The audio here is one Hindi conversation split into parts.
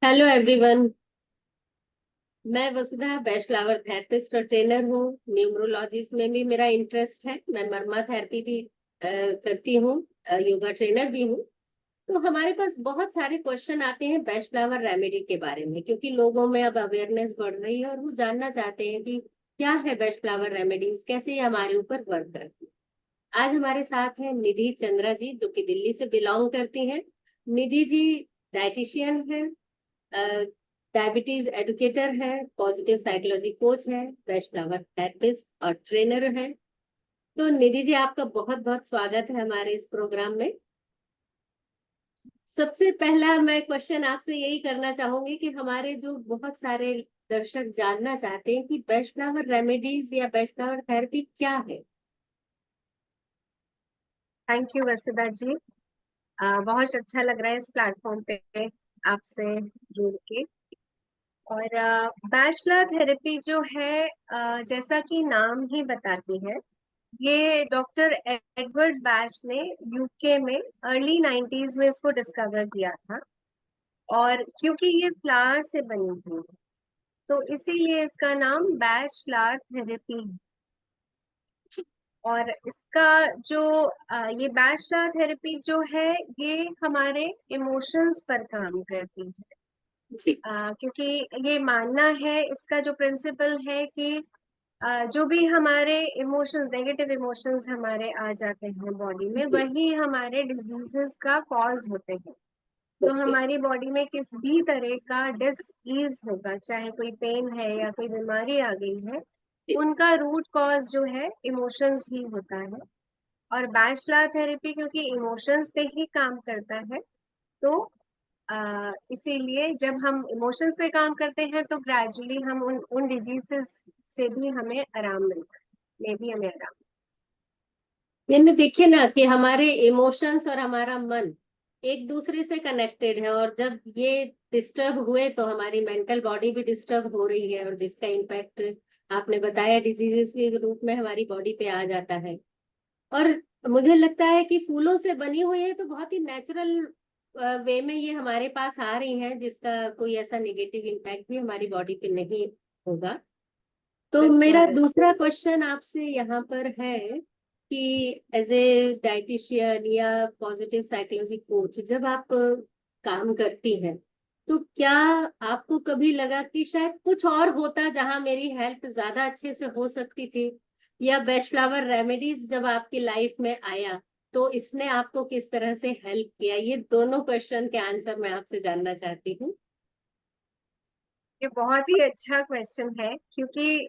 Hello everyone. मैं वसुधा बेस्ट फ्लावर थेरेपिस्ट और ट्रेनर हूँ। न्यूमरोलॉजिस्ट में भी मेरा इंटरेस्ट है। मैं मरमा थेरेपी भी करती हूँ। योगा ट्रेनर भी हूँ। तो हमारे पास बहुत सारे क्वेश्चन आते हैं बेस्ट फ्लावर रेमेडी के बारे में, क्योंकि लोगों में अब अवेयरनेस बढ़ रही है और वो जानना चाहते हैं कि क्या है बेस्ट फ्लावर रेमेडीज, कैसे ये हमारे ऊपर वर्क करती है। आज हमारे साथ हैं निधि चंद्रा जी, जो कि दिल्ली से बिलोंग करती हैं। निधि जी डाइटिशियन है, डायबिटीज एडुकेटर है, पॉजिटिव साइकोलॉजी कोच है, बेस्ट फ्लावर थेरेपिस्ट और ट्रेनर है। तो निधि जी, आपका बहुत बहुत स्वागत है हमारे इस प्रोग्राम में। सबसे पहला मैं क्वेश्चन आपसे यही करना चाहूंगी कि हमारे जो बहुत सारे दर्शक जानना चाहते हैं कि बेस्ट फ्लावर रेमेडीज या बेस्ट फ्लावर थेरेपी क्या है। थैंक यू वसुधा जी। बहुत अच्छा लग रहा है इस प्लेटफॉर्म पे आपसे जुड़ के। और बैचलर थेरेपी जो है, जैसा कि नाम ही बताती है, ये डॉक्टर एडवर्ड बैच ने यूके में अर्ली 90s में इसको डिस्कवर किया था। और क्योंकि ये फ्लावर से बनी हुई है, तो इसीलिए इसका नाम बैच फ्लावर थेरेपी है। और इसका जो ये बैचलर थेरेपी जो है, ये हमारे इमोशंस पर काम करती है। जी। क्योंकि ये मानना है, इसका जो प्रिंसिपल है कि जो भी हमारे इमोशंस, नेगेटिव इमोशंस हमारे आ जाते हैं बॉडी में, जी। वही हमारे डिजीजेस का कॉज होते हैं। तो ओके। हमारी बॉडी में किस भी तरह का डिस होगा, चाहे कोई पेन है या कोई बीमारी आ गई है, उनका रूट कॉज जो है इमोशंस ही होता है। और बैच फ्लावर थेरेपी क्योंकि इमोशंस पे ही काम करता है, तो इसीलिए जब हम इमोशंस पे काम करते हैं तो ग्रेजुअली हम उन डिजीजेस से भी हमें आराम मिलता है, में भी हमें आराम। मैंने देखिए ना कि हमारे इमोशंस और हमारा मन एक दूसरे से कनेक्टेड है, और जब ये डिस्टर्ब हुए तो हमारी मेंटल बॉडी भी डिस्टर्ब हो रही है, और जिसका इम्पैक्ट आपने बताया डिजीजेस के रूप में हमारी बॉडी पे आ जाता है। और मुझे लगता है कि फूलों से बनी हुई है तो बहुत ही नेचुरल वे में ये हमारे पास आ रही हैं, जिसका कोई ऐसा नेगेटिव इम्पैक्ट भी हमारी बॉडी पे नहीं होगा। तो बिल्कुल मेरा बिल्कुल। दूसरा क्वेश्चन आपसे यहाँ पर है कि एज ए डाइटिशियन या पॉजिटिव साइकोलॉजी कोच, जब आप काम करती हैं, तो क्या आपको कभी लगा कि शायद कुछ और होता जहां मेरी हेल्प ज्यादा अच्छे से हो सकती थी, या बेस्ट फ्लावर रेमेडीज जब आपकी लाइफ में आया तो इसने आपको किस तरह से हेल्प किया? ये दोनों क्वेश्चन के आंसर मैं आपसे जानना चाहती हूँ। ये बहुत ही अच्छा क्वेश्चन है, क्योंकि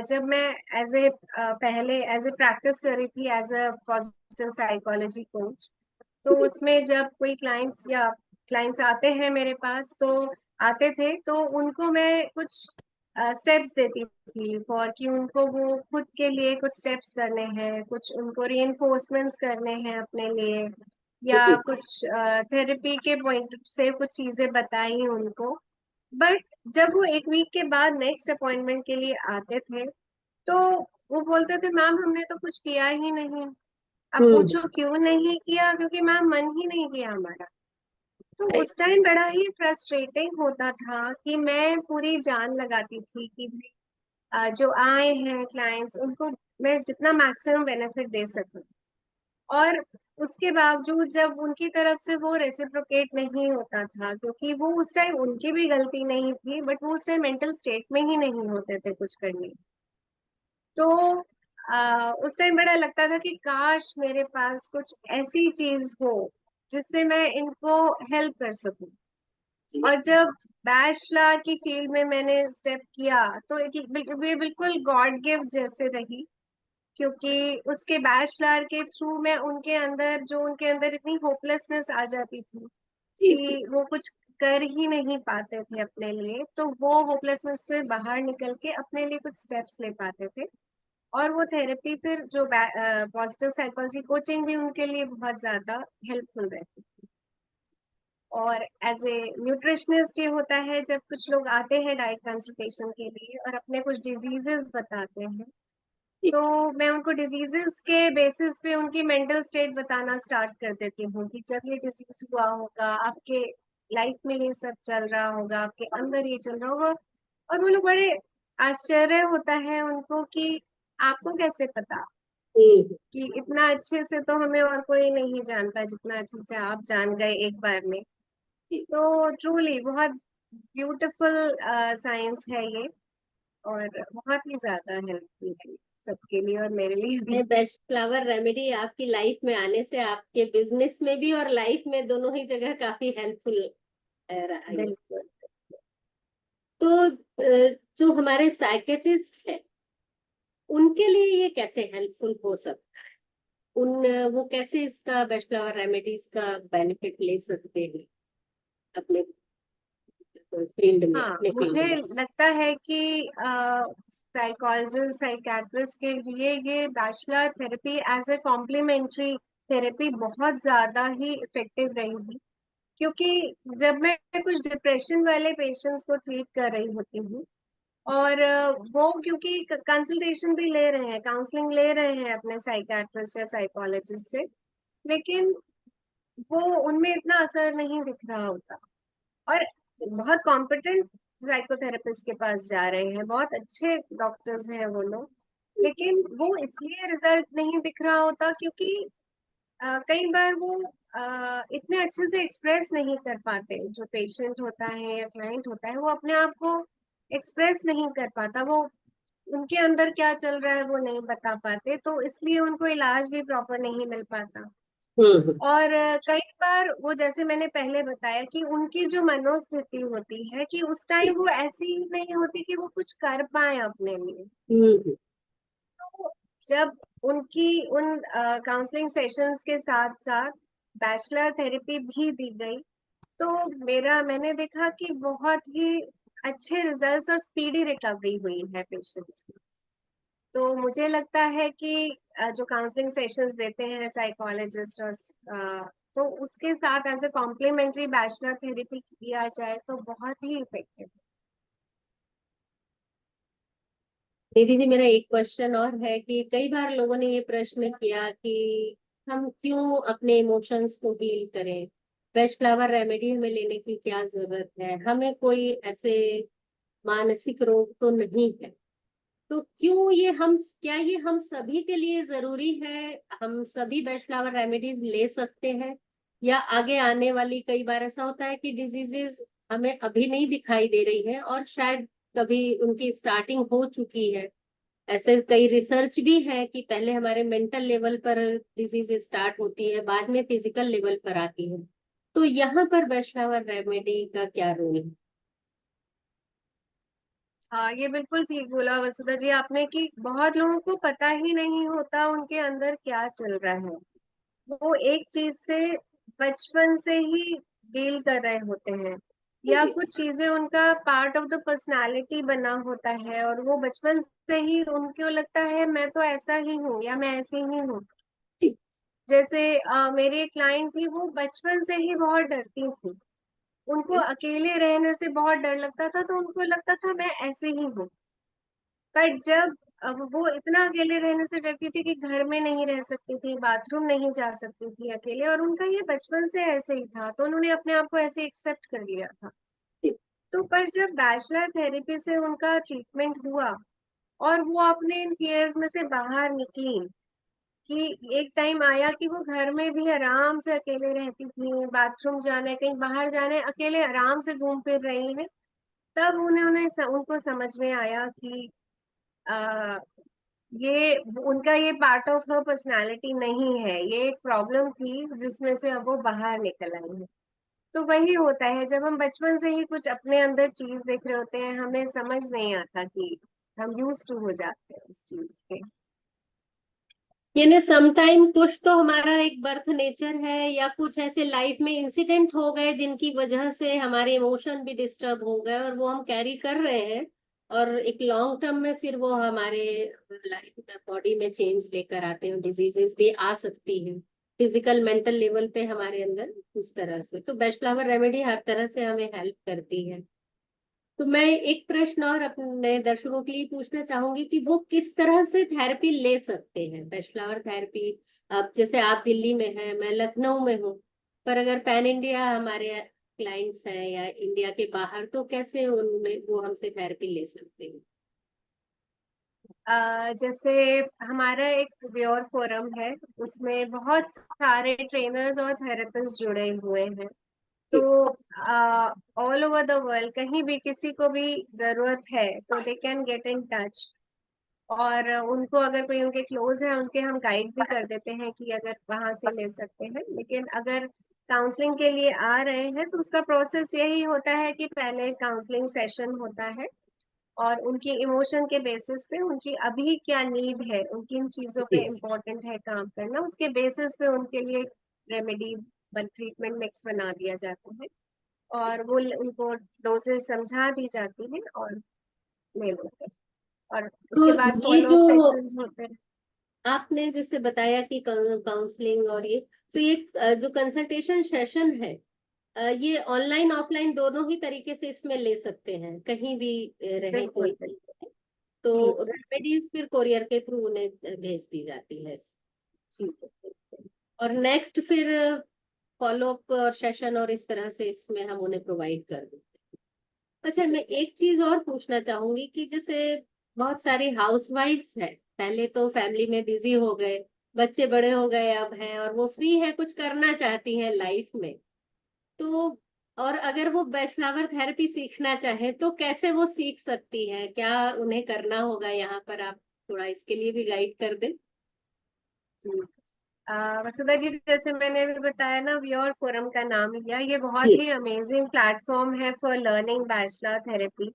जब मैं एज ए पहले एज ए प्रैक्टिस कर रही थी as a positive psychology coach, तो उसमें जब कोई क्लाइंट्स आते हैं मेरे पास, तो आते थे तो उनको मैं कुछ स्टेप्स देती थी फॉर कि उनको वो खुद के लिए कुछ स्टेप्स करने हैं, कुछ उनको रीइंफोर्समेंट्स करने हैं अपने लिए, या जी। कुछ थेरेपी के पॉइंट से कुछ चीजें बताई उनको। बट जब वो एक वीक के बाद नेक्स्ट अपॉइंटमेंट के लिए आते थे, तो वो बोलते थे, मैम हमने तो कुछ किया ही नहीं। अब हम्म। पूछो क्यों नहीं किया, क्योंकि मैम मन ही नहीं किया हमारा। तो राइट। उस टाइम बड़ा ही फ्रस्ट्रेटिंग होता था कि मैं पूरी जान लगाती थी कि भाई जो आए हैं क्लाइंट्स, उनको मैं जितना मैक्सिमम बेनिफिट दे सकूं। और उसके बावजूद जब उनकी तरफ से वो रेसिप्रोकेट नहीं होता था, क्योंकि वो उस टाइम उनकी भी गलती नहीं थी, बट वो उस टाइम मेंटल स्टेट में ही नहीं होते थे कुछ करने। तो उस टाइम बड़ा लगता था कि काश मेरे पास कुछ ऐसी चीज हो जिससे मैं इनको हेल्प कर सकूं। जी। और जब बैचलर की फील्ड में मैंने स्टेप किया, तो ये बिल्कुल गॉड गिफ्ट जैसे रही, क्योंकि उसके बैचलर के थ्रू मैं उनके अंदर इतनी होपलेसनेस आ जाती थी जी। जी। कि वो कुछ कर ही नहीं पाते थे अपने लिए, तो वो होपलेसनेस से बाहर निकल के अपने लिए कुछ स्टेप्स ले पाते थे। और वो थेरेपी फिर जो पॉजिटिव साइकोलॉजी कोचिंग भी उनके लिए बहुत ज्यादा हेल्पफुल रहती। और एज ए न्यूट्रिशनिस्ट ये होता है, जब कुछ लोग आते हैं डाइट कंसल्टेशन के लिए और अपने कुछ डिजीजेस बताते हैं, जी। तो मैं उनको डिजीजेस के बेसिस पे उनकी मेंटल स्टेट बताना स्टार्ट कर देती हूँ कि जब ये डिजीज हुआ होगा आपके लाइफ में ये सब चल रहा होगा, आपके अंदर ये चल रहा होगा, और वो लोग बड़े आश्चर्य होता है उनको कि आपको कैसे पता, हम्म। कि इतना अच्छे से तो हमें और कोई नहीं जानता जितना अच्छे से आप जान गए एक बार में। तो ट्रूली बहुत ब्यूटीफुल साइंस है ये, और बहुत ही ज्यादा हेल्पफुल है सबके लिए और मेरे लिए भी। बेस्ट फ्लावर रेमेडी आपकी लाइफ में आने से आपके बिजनेस में भी और लाइफ में दोनों ही जगह काफी हेल्पफुल रहा है। बिल्कुल। तो जो हमारे साइकेट्रिस्ट है उनके लिए ये कैसे हेल्पफुल हो सकता है? वो कैसे इसका बेस्ट फ्लावर रेमेडीज का बेनिफिट ले सकते हैं अपने फील्ड में, हाँ, अपने मुझे फील्ड में? लगता है कि साइकोलॉजिस्ट साइकेट्रिस्ट के लिए ये bachelor therapy as a complementary therapy बहुत ज्यादा ही इफेक्टिव रहेगी, क्योंकि जब मैं कुछ डिप्रेशन वाले पेशेंट्स को ट्रीट कर रही होती हूँ, और वो क्योंकि कंसल्टेशन भी ले रहे हैं, काउंसलिंग ले रहे हैं अपने साइकेट्रिस्ट या साइकोलॉजिस्ट से, लेकिन वो उनमें इतना असर नहीं दिख रहा होता, और बहुत कॉम्पिटेंट साइकोथेरेपिस्ट के पास जा रहे हैं, बहुत अच्छे डॉक्टर्स हैं वो लोग, लेकिन वो इसलिए रिजल्ट नहीं दिख रहा होता क्योंकि कई बार वो इतने अच्छे से एक्सप्रेस नहीं कर पाते, जो पेशेंट होता है या क्लाइंट होता है वो अपने आप को एक्सप्रेस नहीं कर पाता, वो उनके अंदर क्या चल रहा है वो नहीं बता पाते, तो इसलिए उनको इलाज भी प्रॉपर नहीं मिल पाता। हम्म। और कई बार वो, जैसे मैंने पहले बताया कि उनकी जो मनोस्थिति होती है कि उस टाइम वो ऐसी नहीं होती कि वो कुछ कर पाए अपने लिए। हम्म। तो जब उनकी उन काउंसलिंग सेशंस के साथ साथ बैचलर थेरेपी भी दी गई, तो मैंने देखा कि बहुत ही अच्छे रिजल्ट्स और स्पीडी रिकवरी हुई है पेशेंट्स की। तो मुझे लगता है कि जो काउंसलिंग सेशंस देते हैं साइकोलॉजिस्ट और तो उसके साथ as a complementary bachelor therapy किया जाए तो बहुत ही इफेक्टिव। दीदी जी, मेरा एक क्वेश्चन और है कि कई बार लोगों ने ये प्रश्न किया कि हम क्यों अपने इमोशंस को हील करें, बेस्ट फ्लावर रेमेडी हमें लेने की क्या जरूरत है, हमें कोई ऐसे मानसिक रोग तो नहीं है, तो क्यों ये हम, क्या ये हम सभी के लिए जरूरी है? हम सभी बेस्ट फ्लावर रेमेडीज ले सकते हैं, या आगे आने वाली, कई बार ऐसा होता है कि डिजीजेस हमें अभी नहीं दिखाई दे रही है और शायद कभी उनकी स्टार्टिंग हो चुकी है। ऐसे कई रिसर्च भी है कि पहले हमारे मेंटल लेवल पर डिजीज स्टार्ट होती है, बाद में फिजिकल लेवल पर आती है। तो यहाँ पर बेस्ट फ्लावर रेमेडी का क्या रोल है? हाँ, ये बिल्कुल ठीक बोला वसुधा जी आपने कि बहुत लोगों को पता ही नहीं होता उनके अंदर क्या चल रहा है। वो एक चीज से बचपन से ही डील कर रहे होते हैं, या जी। कुछ चीजें उनका पार्ट ऑफ द पर्सनालिटी बना होता है, और वो बचपन से ही उनको लगता है मैं तो ऐसा ही हूँ या मैं ऐसी ही हूँ। जी। जैसे मेरी एक क्लाइंट थी, वो बचपन से ही बहुत डरती थी, उनको अकेले रहने से बहुत डर लगता था, तो उनको लगता था मैं ऐसे ही हूँ। पर जब अब वो इतना अकेले रहने से डरती थी कि घर में नहीं रह सकती थी, बाथरूम नहीं जा सकती थी अकेले, और उनका ये बचपन से ऐसे ही था, तो उन्होंने अपने आप को ऐसे एक्सेप्ट कर लिया था। जी। तो पर जब बैचलर थेरेपी से उनका ट्रीटमेंट हुआ और वो अपने इन फियर्स में से बाहर निकली, कि एक टाइम आया कि वो घर में भी आराम से अकेले रहती थी, बाथरूम जाना है, कहीं बाहर जाना है, अकेले आराम से घूम फिर रही है, तब उनको समझ में आया कि आ, ये उनका ये पार्ट ऑफ हर पर्सनालिटी नहीं है, ये एक प्रॉब्लम थी जिसमें से अब वो बाहर निकल आई है। तो वही होता है, जब हम बचपन से ही कुछ अपने अंदर चीज देख रहे होते हैं, हमें समझ नहीं आता कि हम यूज टू हो जाते हैं उस चीज के। यानी समटाइम कुछ तो हमारा एक बर्थ नेचर है, या कुछ ऐसे लाइफ में इंसिडेंट हो गए जिनकी वजह से हमारे इमोशन भी डिस्टर्ब हो गए और वो हम कैरी कर रहे हैं, और एक लॉन्ग टर्म में फिर वो हमारे लाइफ में, बॉडी में चेंज लेकर आते हैं, डिजीजेस भी आ सकती है फिजिकल मेंटल लेवल पे हमारे अंदर। उस तरह से तो बेस्ट फ्लावर रेमेडी हर तरह से हमें हेल्प करती है। तो मैं एक प्रश्न और अपने दर्शकों के लिए पूछना चाहूंगी कि वो किस तरह से थेरेपी ले सकते हैं, बेस्ट फ्लावर थेरेपी। अब जैसे आप दिल्ली में हैं, मैं लखनऊ में हूँ, पर अगर पैन इंडिया हमारे क्लाइंट्स हैं या इंडिया के बाहर, तो कैसे उनमें वो हमसे थेरेपी ले सकते हैं? जैसे हमारा एक व्योर फोरम है, उसमें बहुत सारे ट्रेनर्स और थेरेपिस्ट जुड़े हुए हैं। तो ऑल ओवर द वर्ल्ड कहीं भी किसी को भी जरूरत है तो they can get in touch. और उनको अगर कोई उनके क्लोज है उनके हम गाइड भी कर देते हैं कि अगर वहां से ले सकते हैं। लेकिन अगर काउंसलिंग के लिए आ रहे हैं तो उसका प्रोसेस यही होता है कि पहले काउंसलिंग सेशन होता है और उनकी इमोशन के बेसिस पे उनकी अभी क्या नीड है, उनकी इन चीजों पे जी। इम्पोर्टेंट है काम करना, उसके बेसिस पे उनके लिए रेमेडी ट्रीटमेंट मिक्स बना दिया जाता है और वो उनको डोजेस समझा दी जाती है और ले लेते हैं। और तो उसके बाद ये फॉलो जो अप सेशंस होते हैं। आपने जैसे बताया कि काउंसलिंग और ये, तो ये जो कंसल्टेशन सेशन है, ये ऑनलाइन ऑफलाइन दोनों ही तरीके से इसमें ले सकते हैं, कहीं भी रहे बिल्कुल कोई भी। बिल्कुल। तो जी जी जी रेमेडीज फिर कोरियर के थ्रू उन्हें भेज दी जाती है। जी बिल्कुल। और नेक्स्ट फिर फॉलो अप और सेशन और इस तरह से इसमें हम उन्हें प्रोवाइड कर देते हैं। अच्छा, मैं एक चीज और पूछना चाहूंगी कि जैसे बहुत सारी हाउसवाइफ्स हैं, पहले तो फैमिली में बिजी हो गए, बच्चे बड़े हो गए अब हैं, और वो फ्री है, कुछ करना चाहती हैं लाइफ में। तो और अगर वो बेस्ट फ्लावर थेरेपी सीखना चाहे तो कैसे वो सीख सकती है, क्या उन्हें करना होगा? यहाँ पर आप थोड़ा इसके लिए भी गाइड कर दें। जी वसुधा जी, जैसे मैंने अभी बताया ना, व्योर फोरम का नाम लिया, ये बहुत जी। ही अमेजिंग प्लेटफॉर्म है फॉर लर्निंग बैचलर थेरेपी।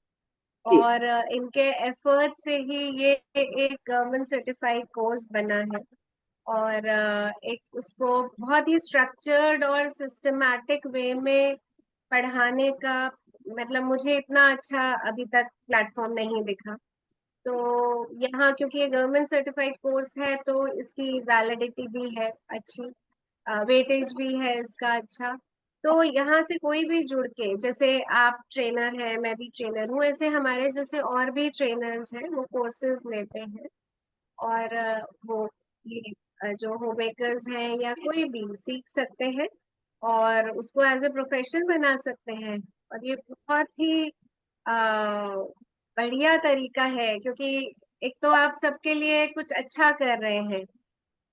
जी। और इनके एफर्ट से ही ये एक गवर्नमेंट सर्टिफाइड कोर्स बना है। और एक उसको बहुत ही स्ट्रक्चर्ड और सिस्टमैटिक वे में पढ़ाने का, मतलब मुझे इतना अच्छा अभी तक प्लेटफॉर्म नहीं दिखा। तो यहाँ क्योंकि ये गवर्नमेंट सर्टिफाइड कोर्स है तो इसकी वैलिडिटी भी है अच्छी, वेटेज भी है इसका अच्छा। तो यहाँ से कोई भी जुड़ के, जैसे आप ट्रेनर हैं, मैं भी ट्रेनर हूँ, ऐसे हमारे जैसे और भी ट्रेनर्स हैं वो कोर्सेज लेते हैं। और वो ये जो होम मेकर्स हैं या कोई भी सीख सकते हैं और उसको एज ए प्रोफेशन बना सकते हैं। और ये बहुत ही बढ़िया तरीका है, क्योंकि एक तो आप सबके लिए कुछ अच्छा कर रहे हैं,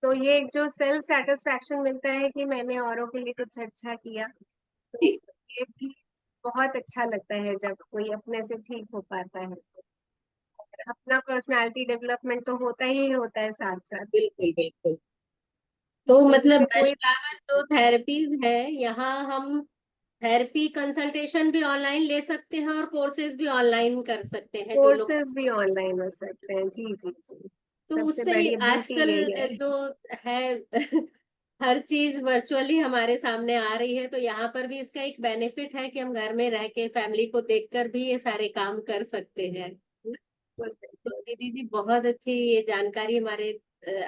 तो ये एक जो सेल्फ सेटिस्फैक्शन मिलता है कि मैंने औरों के लिए कुछ अच्छा किया, तो जी। ये भी बहुत अच्छा लगता है जब कोई अपने से ठीक हो पाता है। अपना पर्सनालिटी डेवलपमेंट तो होता ही होता है साथ साथ। बिल्कुल बिल्कुल। तो तो मतलब इससे बेस्ट कोई भी फ्लावर सीख जो सकता है। थेरेपीज है, यहाँ हम थेरेपी कंसल्टेशन भी ऑनलाइन ले सकते हैं और कोर्सेज भी ऑनलाइन कर सकते हैं जो लोग। कोर्सेज भी ऑनलाइन हो सकते हैं, जी जी जी। तो सबसे उससे बड़ी ब्यूटी आजकल यही है। जो है हर चीज वर्चुअली हमारे सामने आ रही है, तो यहाँ पर भी इसका एक बेनिफिट है कि हम घर में रह के फैमिली को देखकर भी ये सारे काम कर सकते हैं। बिल्कुल तो बिल्कुल। दीदी जी, बहुत अच्छी ये जानकारी हमारे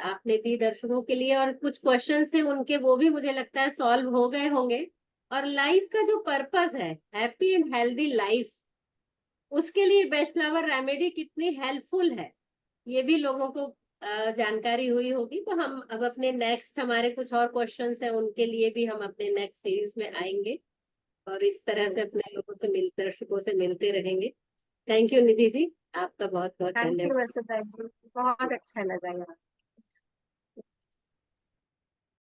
आपने दी दर्शकों के लिए, और कुछ क्वेश्चंस थे उनके, वो भी मुझे लगता है सॉल्व हो गए होंगे। और लाइफ का जो पर्पस है, हैप्पी एंड हेल्दी लाइफ, उसके लिए बेस्ट फ्लावर रेमेडी कितनी हेल्पफुल है, ये भी लोगों को जानकारी हुई होगी। तो हम अब अपने नेक्स्ट, हमारे कुछ और क्वेश्चंस हैं उनके लिए भी हम अपने नेक्स्ट सीरीज में आएंगे, और इस तरह से अपने लोगों से दर्शकों से मिलते रहेंगे। थैंक यू निधि जी, आपका बहुत बहुत थैंक यू धन्यवाद। वसुधा जी, बहुत अच्छा लगा यार।